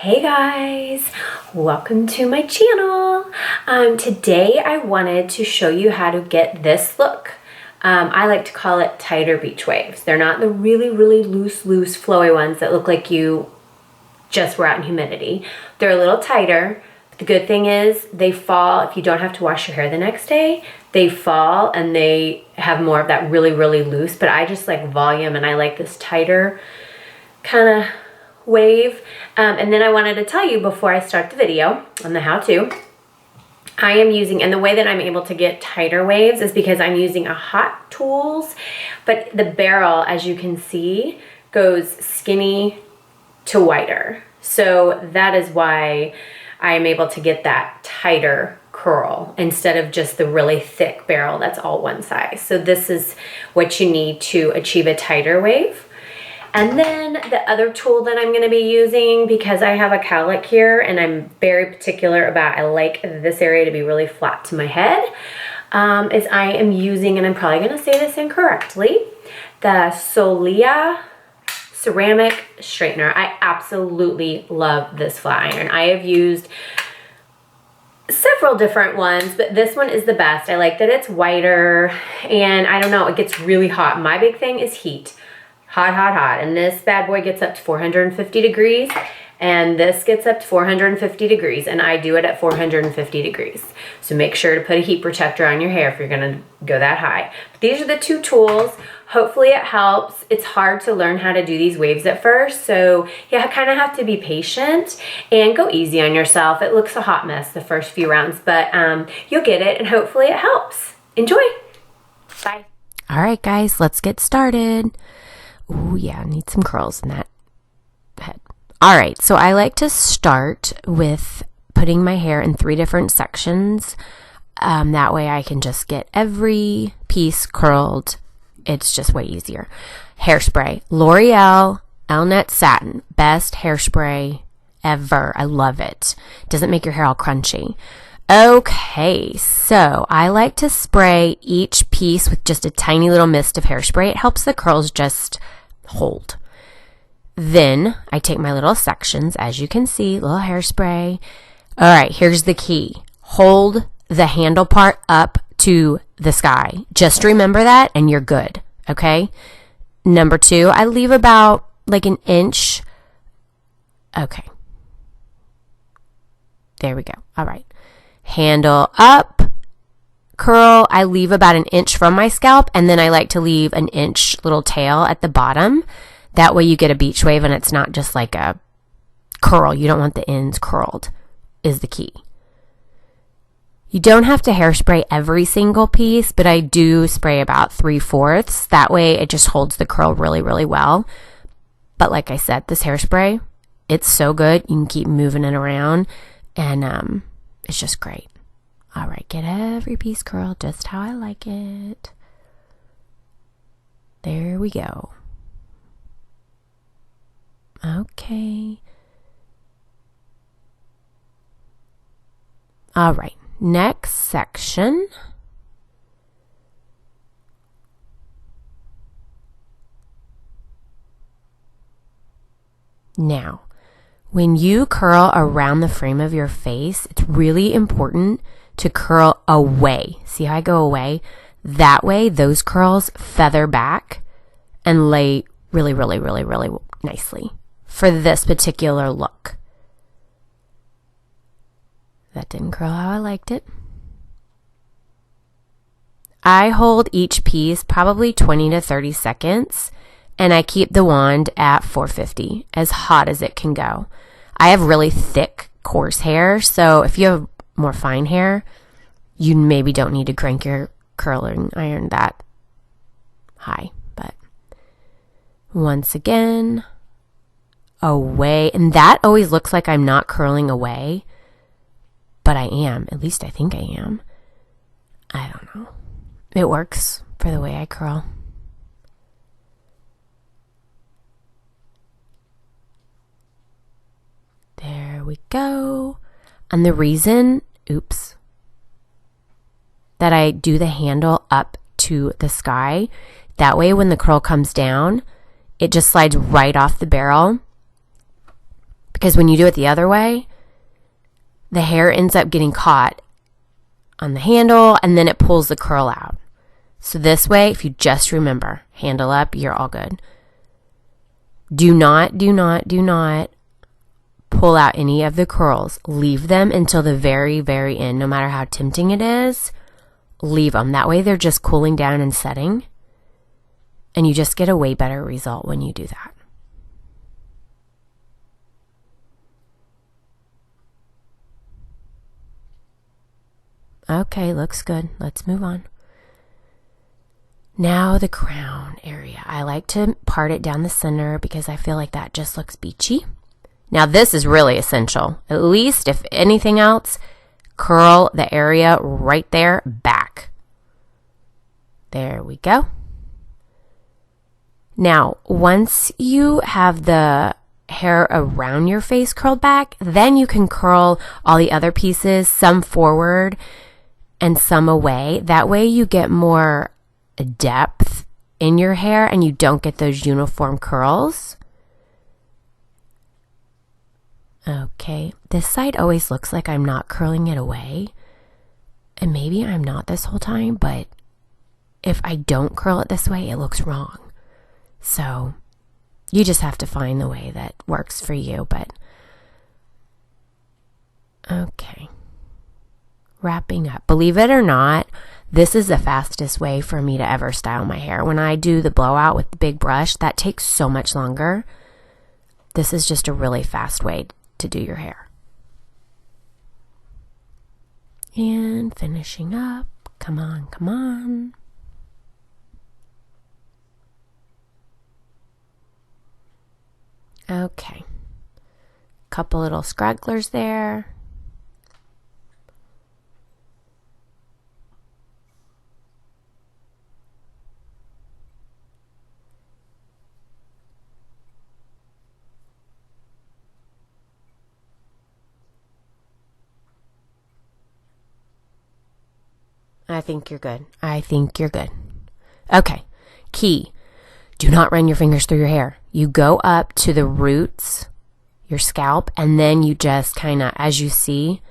Hey guys, welcome to my channel. Today I wanted to show you how to get this look. I like to call it tighter beach waves. They're not the really loose flowy ones that look like you just were out in humidity. They're a little tighter. The good thing is they fall if you don't have to wash your hair the next day. They fall and they have more of that really loose, but I just like volume and I like this tighter kind of wave. And then I wanted to tell you before I start the video on the how-to, I am using, and the way that I'm able to get tighter waves is because I'm using a Hot Tools, but the barrel, as you can see, goes skinny to wider. So that is why I am able to get that tighter curl instead of just the really thick barrel that's all one size. So this is what you need to achieve a tighter wave. And then the other tool that I'm going to be using, because I have a cowlick here and I'm very particular about, I like this area to be really flat to my head, is I am using, and I'm probably going to say this incorrectly, the Solia ceramic straightener. I absolutely love this flat iron. I have used several different ones, but this one is the best. I like that it's whiter, and I don't know, it gets really hot. My big thing is heat. Hot. And this bad boy gets up to 450 degrees, and this gets up to 450 degrees, and I do it at 450 degrees. So make sure to put a heat protector on your hair if you're gonna go that high. But these are the two tools. Hopefully it helps. It's hard to learn how to do these waves at first, so you kind of have to be patient and go easy on yourself. It looks a hot mess the first few rounds, but you'll get it, and hopefully it helps. Enjoy. Bye. All right, guys, let's get started. Oh yeah, I need some curls in that head. All right, so I like to start with putting my hair in 3 different sections. That way I can just get every piece curled. It's just way easier. Hairspray, L'Oreal Elnette Satin, best hairspray ever. I love it. Doesn't make your hair all crunchy. Okay, so I like to spray each piece with just a tiny little mist of hairspray. It helps the curls just hold. Then I take my little sections, as you can see, little hairspray. All right, here's the key. Hold the handle part up to the sky. Just remember that and you're good, okay? Number 2, I leave about like an inch. Okay. There we go. All right. Handle up, curl. I leave about an inch from my scalp, and then I like to leave an inch little tail at the bottom. That way you get a beach wave and it's not just like a curl. You don't want the ends curled, is the key. You don't have to hairspray every single piece, but I do spray about 3/4. That way it just holds the curl really well. But like I said, this hairspray, it's so good. You can keep moving it around, and it's just great. All right, get every piece curled just how I like it. There we go. Okay. All right, next section. Now, when you curl around the frame of your face, it's really important to curl away. See how I go away? That way, those curls feather back and lay really nicely for this particular look. That didn't curl how I liked it. I hold each piece probably 20 to 30 seconds, and I keep the wand at 450, as hot as it can go. I have really thick, coarse hair, so if you have more fine hair, you maybe don't need to crank your curling iron that high. But once again, away. And that always looks like I'm not curling away, but I am. At least I think I am. I don't know. It works for the way I curl. There we go. And the reason, that I do the handle up to the sky, that way when the curl comes down, it just slides right off the barrel Because when you do it the other way, the hair ends up getting caught on the handle and then it pulls the curl out. So this way, if you just remember, handle up, you're all good. Do not pull out any of the curls. Leave them until the very, very end. No matter how tempting it is, leave them. That way they're just cooling down and setting. And you just get a way better result when you do that. Okay, looks good. Let's move on. Now the crown area. I like to part it down the center because I feel like that just looks beachy. Now this is really essential. At least, if anything else, curl the area right there back. There we go. Now, once you have the hair around your face curled back, then you can curl all the other pieces, some forward and some away. That way you get more depth in your hair and you don't get those uniform curls. Okay, this side always looks like I'm not curling it away. And maybe I'm not this whole time, but if I don't curl it this way, it looks wrong. So you just have to find the way that works for you, but okay. Wrapping up. Believe it or not, this is the fastest way for me to ever style my hair. When I do the blowout with the big brush, that takes so much longer. This is just a really fast way to do your hair. And finishing up. Come on, come on. Okay. Couple little scragglers there. I think you're good. I think you're good. Okay. Key. Do not run your fingers through your hair. You go up to the roots, your scalp, and then you just kind of, as you see,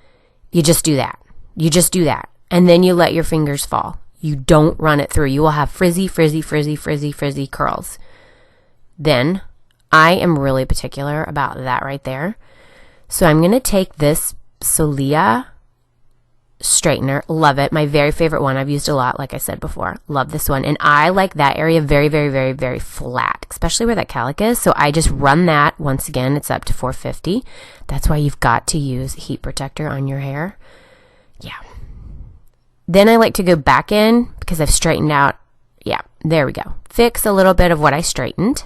you just do that. You just do that. And then you let your fingers fall. You don't run it through. You will have frizzy curls. Then, I am really particular about that right there. So I'm going to take this Solia straightener. Love it. My very favorite one. I've used a lot, like I said before. Love this one. And I like that area very flat, especially where that calic is. So I just run that. Once again, it's up to 450. That's why you've got to use heat protector on your hair. Yeah. Then I like to go back in because I've straightened out. Yeah, there we go. Fix a little bit of what I straightened.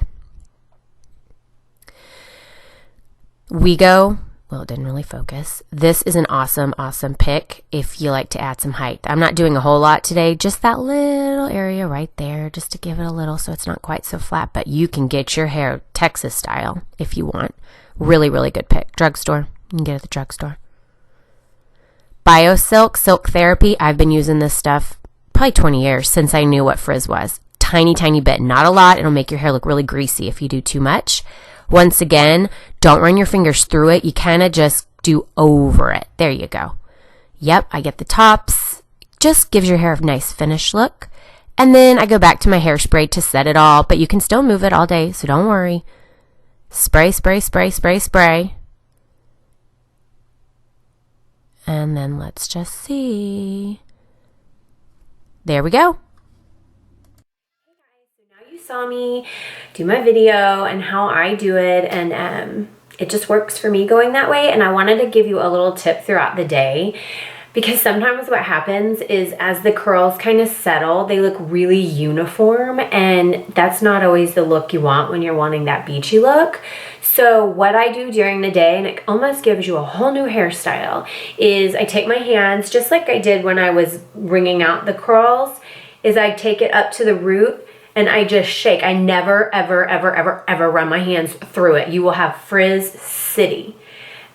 Well, it didn't really focus. This is an awesome pick if you like to add some height. I'm not doing a whole lot today, just that little area right there, just to give it a little so it's not quite so flat, but you can get your hair Texas style if you want. Really good pick. Drugstore. You can get it at the drugstore. Biosilk, Silk Therapy. I've been using this stuff probably 20 years since I knew what frizz was. Tiny bit, not a lot. It'll make your hair look really greasy if you do too much. Once again, don't run your fingers through it. You kind of just do over it. There you go. Yep, I get the tops. Just gives your hair a nice finished look. And then I go back to my hairspray to set it all, but you can still move it all day, so don't worry. Spray. And then let's just see. There we go. Saw me do my video and how I do it, and it just works for me going that way. And I wanted to give you a little tip throughout the day, because sometimes what happens is as the curls kind of settle, they look really uniform, and that's not always the look you want when you're wanting that beachy look. So what I do during the day, and it almost gives you a whole new hairstyle, is I take my hands, just like I did when I was wringing out the curls, is I take it up to the root and I just shake. I never, ever run my hands through it. You will have frizz city.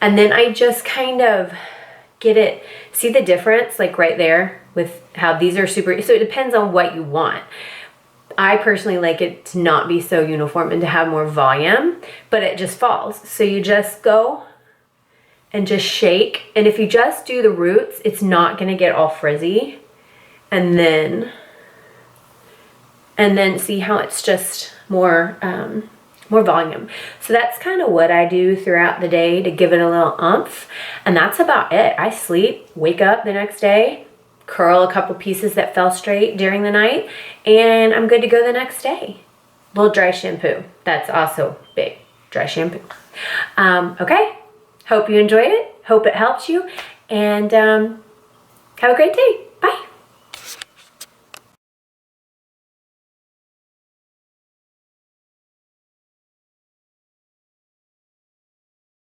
And then I just kind of get it. See the difference? Like right there with how these are super. So it depends on what you want. I personally like it to not be so uniform and to have more volume, but it just falls. So you just go and just shake. And if you just do the roots, it's not gonna get all frizzy. And then see how it's just more volume. So that's kind of what I do throughout the day to give it a little oomph. And that's about it. I sleep, wake up the next day, curl a couple pieces that fell straight during the night, and I'm good to go the next day. Little dry shampoo. That's also big. Dry shampoo. Okay. Hope you enjoyed it. Hope it helped you. And have a great day.